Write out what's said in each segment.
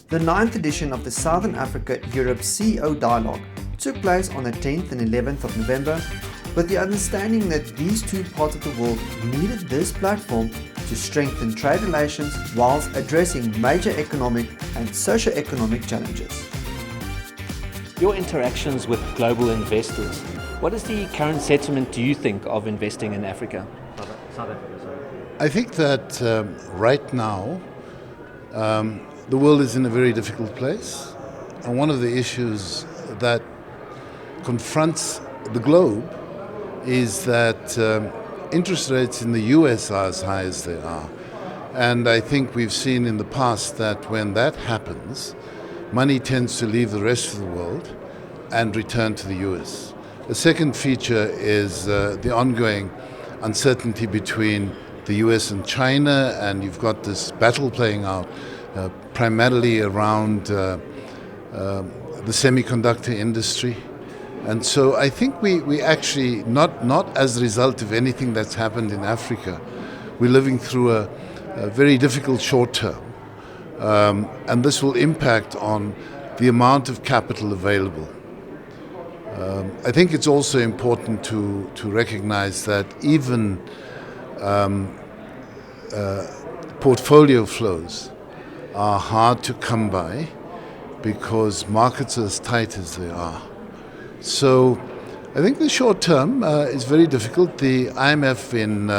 The 9th edition of the Southern Africa-Europe CEO Dialogue took place on the 10th and 11th of November, with the understanding that these two parts of the world needed this platform to strengthen trade relations whilst addressing major economic and socio-economic challenges. Your interactions with global investors, what is the current sentiment, do you think, of investing in Africa? South Africa, sorry. I think that right now the world is in a very difficult place, and one of the issues that confronts the globe is that interest rates in the US are as high as they are. And I think we've seen in the past that when that happens, money tends to leave the rest of the world and return to the US. The second feature is the ongoing uncertainty between the US and China, and you've got this battle playing out primarily around the semiconductor industry. And so I think we actually, not as a result of anything that's happened in Africa, we're living through a very difficult short term. And this will impact on the amount of capital available. I think it's also important to recognize that even portfolio flows are hard to come by because markets are as tight as they are. So I think the short term is very difficult. The IMF in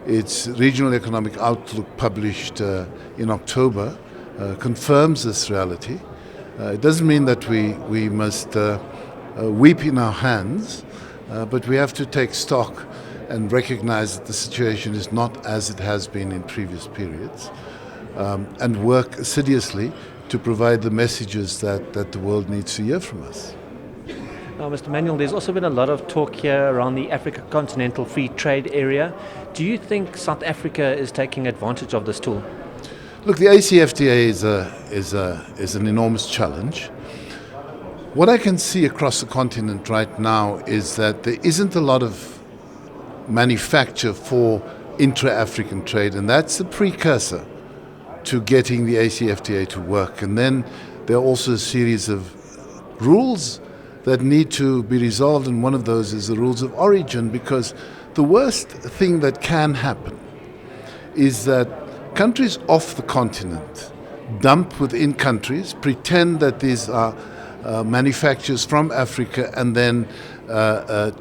its Regional Economic Outlook published in October confirms this reality. It doesn't mean that we must weep in our hands, but we have to take stock and recognize that the situation is not as it has been in previous periods, and work assiduously to provide the messages that the world needs to hear from us. Now, Mr. Manuel, there's also been a lot of talk here around the Africa Continental Free Trade Area. Do you think South Africa is taking advantage of this tool? Look, the ACFTA is an enormous challenge. What I can see across the continent right now is that there isn't a lot of manufacture for intra-African trade, and that's the precursor to getting the ACFTA to work. And then there are also a series of rules that need to be resolved, and one of those is the rules of origin, because the worst thing that can happen is that countries off the continent dump within countries, pretend that these are manufacturers from Africa, and then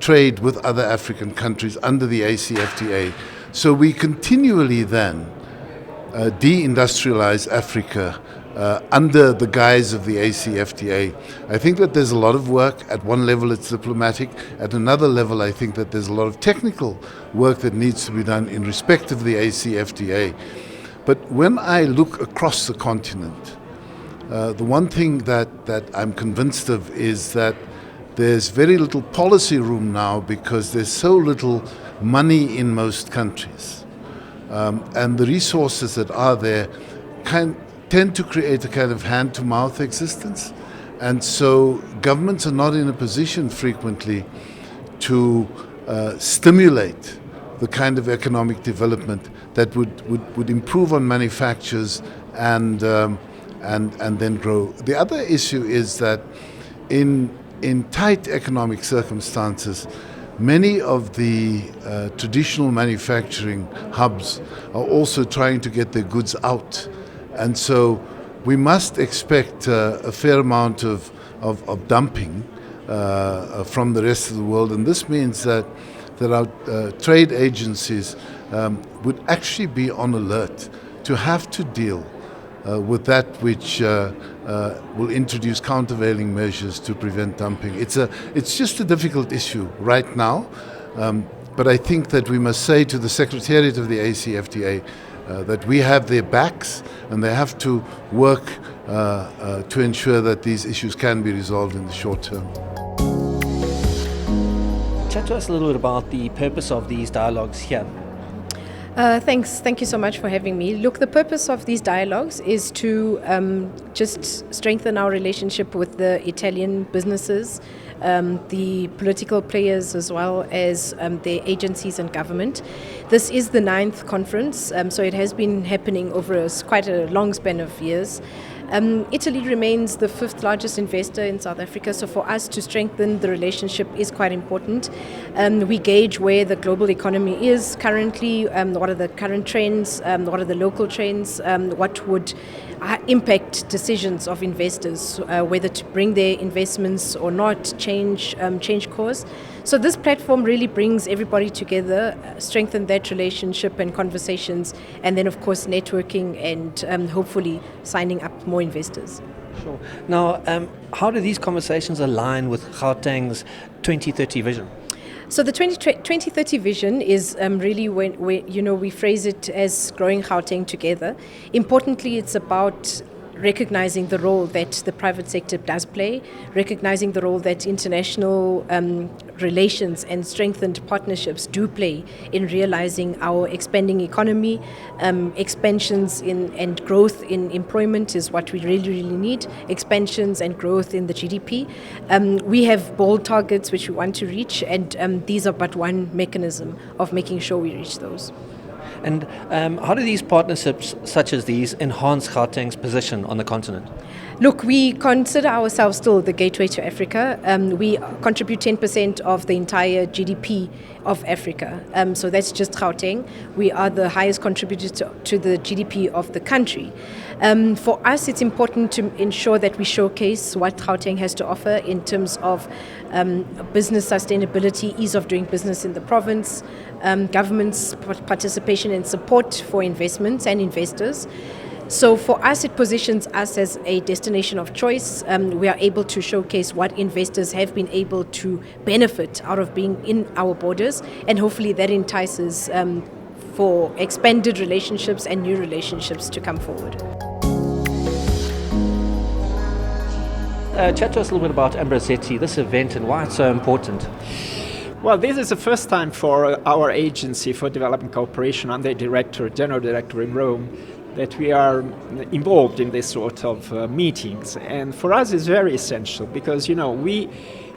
trade with other African countries under the ACFTA. So we continually then deindustrialize Africa under the guise of the ACFTA. I think that there's a lot of work. At one level it's diplomatic. At another level I think that there's a lot of technical work that needs to be done in respect of the ACFTA. But when I look across the continent, the one thing that I'm convinced of is that there's very little policy room now because there's so little money in most countries. And the resources that are there tend to create a kind of hand-to-mouth existence. And so governments are not in a position frequently to stimulate the kind of economic development that would improve on manufactures and then grow. The other issue is that in tight economic circumstances, many of the traditional manufacturing hubs are also trying to get their goods out. And so we must expect a fair amount of dumping from the rest of the world. And this means that our trade agencies would actually be on alert to have to deal with that which will introduce countervailing measures to prevent dumping. It's just a difficult issue right now, but I think that we must say to the Secretariat of the ACFTA that we have their backs, and they have to work to ensure that these issues can be resolved in the short term. Chat to us a little bit about the purpose of these dialogues here. Thanks. Thank you so much for having me. Look, the purpose of these dialogues is to just strengthen our relationship with the Italian businesses, the political players, as well as the agencies and government. This is the 9th conference, so it has been happening over quite a long span of years. Italy remains the fifth largest investor in South Africa, so for us to strengthen the relationship is quite important. We gauge where the global economy is currently, what are the current trends, what are the local trends, what would impact decisions of investors, whether to bring their investments or not, change course. So this platform really brings everybody together, strengthen that relationship and conversations, and then of course networking and hopefully signing up more investors. Sure. Now, how do these conversations align with Gauteng's 2030 vision? So the 2030 vision is really when we phrase it as growing Gauteng together. Importantly, it's about recognizing the role that the private sector does play, recognizing the role that international relations and strengthened partnerships do play in realizing our expanding economy. Expansions and growth in employment is what we really need. Expansions and growth in the GDP. We have bold targets which we want to reach, and these are but one mechanism of making sure we reach those. And how do these partnerships such as these enhance Gauteng's position on the continent? Look, we consider ourselves still the gateway to Africa. We contribute 10% of the entire GDP of Africa. So that's just Gauteng. We are the highest contributor to the GDP of the country. For us, it's important to ensure that we showcase what Gauteng has to offer in terms of business sustainability, ease of doing business in the province, government's participation and support for investments and investors. So for us, it positions us as a destination of choice. We are able to showcase what investors have been able to benefit out of being in our borders, and hopefully that entices for expanded relationships and new relationships to come forward. Chat to us a little bit about Ambrosetti, this event, and why it's so important. Well, this is the first time for our agency for development cooperation under General Director in Rome that we are involved in this sort of meetings. And for us it's very essential because, we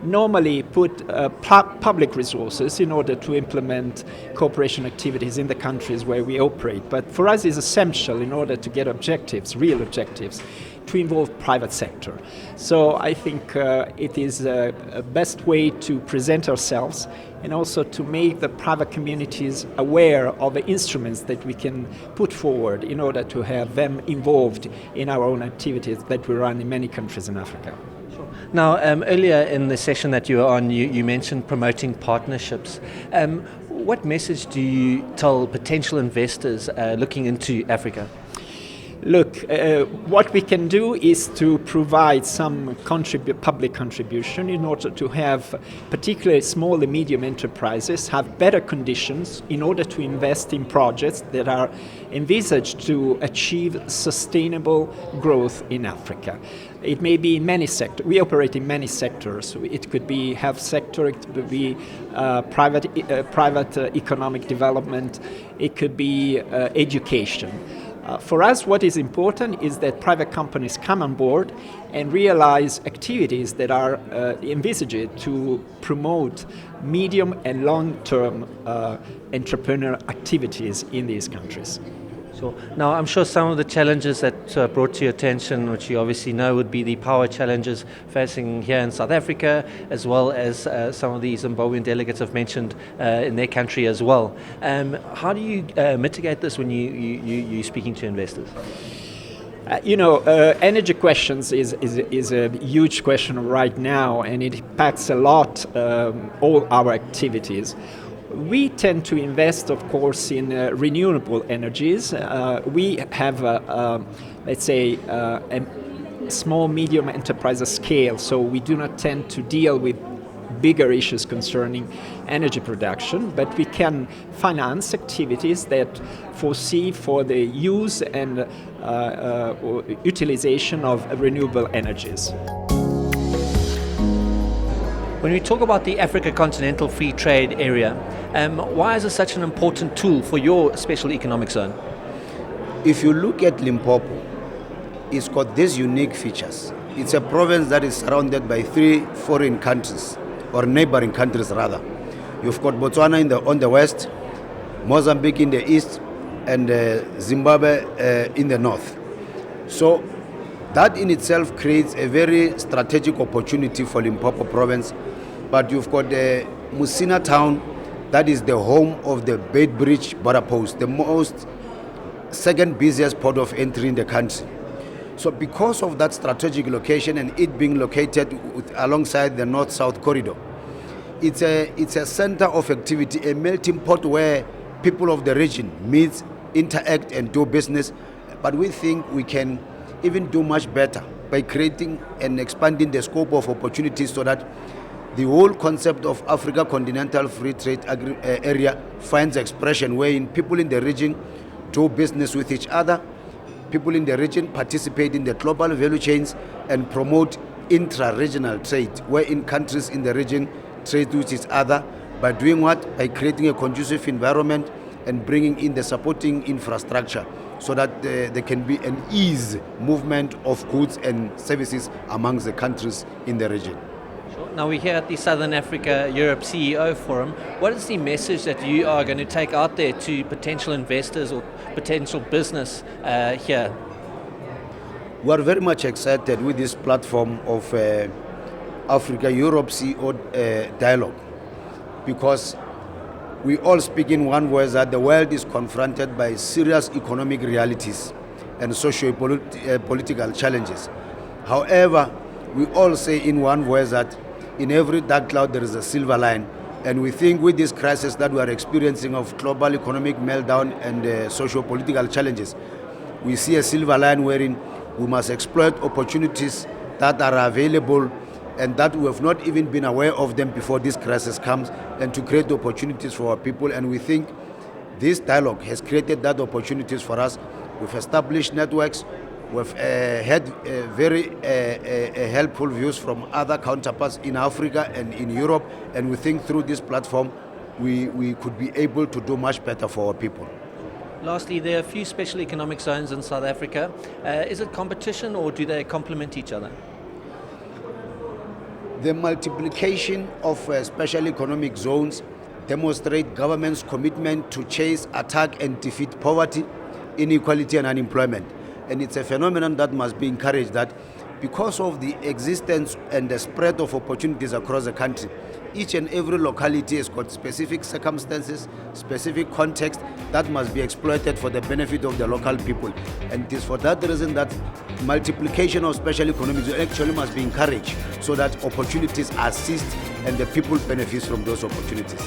normally put public resources in order to implement cooperation activities in the countries where we operate. But for us it's essential in order to get objectives, real objectives, to involve private sector. So I think it is a best way to present ourselves and also to make the private communities aware of the instruments that we can put forward in order to have them involved in our own activities that we run in many countries in Africa. Now, earlier in the session that you were on, you mentioned promoting partnerships. What message do you tell potential investors looking into Africa? Look, what we can do is to provide some public contribution in order to have particularly small and medium enterprises have better conditions in order to invest in projects that are envisaged to achieve sustainable growth in Africa. It may be in many sectors. We operate in many sectors. It could be health sector, it could be private economic development, it could be education. For us, what is important is that private companies come on board and realize activities that are envisaged to promote medium and long-term entrepreneurial activities in these countries. Sure. Now, I'm sure some of the challenges that brought to your attention, which you obviously know, would be the power challenges facing here in South Africa, as well as some of the Zimbabwean delegates have mentioned in their country as well. How do you mitigate this when you're speaking to investors? Energy questions is a huge question right now, and it impacts a lot all our activities. We tend to invest, of course, in renewable energies. We have, let's say, a small, medium enterprise scale, so we do not tend to deal with bigger issues concerning energy production, but we can finance activities that foresee for the use and utilization of renewable energies. When we talk about the Africa Continental Free Trade Area, why is it such an important tool for your special economic zone? If you look at Limpopo, it's got these unique features. It's a province that is surrounded by 3 foreign countries, or neighboring countries rather. You've got Botswana on the west, Mozambique in the east, and Zimbabwe in the north. So That in itself creates a very strategic opportunity for Limpopo province. But you've got the Musina town, that is the home of the Beitbridge border post, the second busiest port of entry in the country. So because of that strategic location and it being located alongside the north-south corridor, it's a center of activity, a melting pot where people of the region meet, interact and do business. But we think we can even do much better by creating and expanding the scope of opportunities so that the whole concept of Africa Continental Free Trade Area finds expression wherein people in the region do business with each other, people in the region participate in the global value chains and promote intra-regional trade, wherein countries in the region trade with each other by doing what? By creating a conducive environment and bringing in the supporting infrastructure so that there can be an ease movement of goods and services amongst the countries in the region. Now we're here at the Southern Africa Europe CEO Forum. What is the message that you are going to take out there to potential investors or potential business here? We are very much excited with this platform of Africa Europe CEO dialogue, because we all speak in one voice that the world is confronted by serious economic realities and socio-political challenges. However, we all say in one voice that in every dark cloud there is a silver line, and we think with this crisis that we are experiencing of global economic meltdown and socio-political challenges, we see a silver line wherein we must exploit opportunities that are available and that we have not even been aware of them before this crisis comes, and to create opportunities for our people. And we think this dialogue has created that opportunities for us. We've established networks. We've had very helpful views from other counterparts in Africa and in Europe, and we think through this platform we could be able to do much better for our people. Lastly, there are a few special economic zones in South Africa. Is it competition or do they complement each other? The multiplication of special economic zones demonstrate government's commitment to chase, attack and defeat poverty, inequality and unemployment. And it's a phenomenon that must be encouraged, that because of the existence and the spread of opportunities across the country, each and every locality has got specific circumstances, specific context that must be exploited for the benefit of the local people. And it is for that reason that multiplication of special economies actually must be encouraged so that opportunities are seized and the people benefit from those opportunities.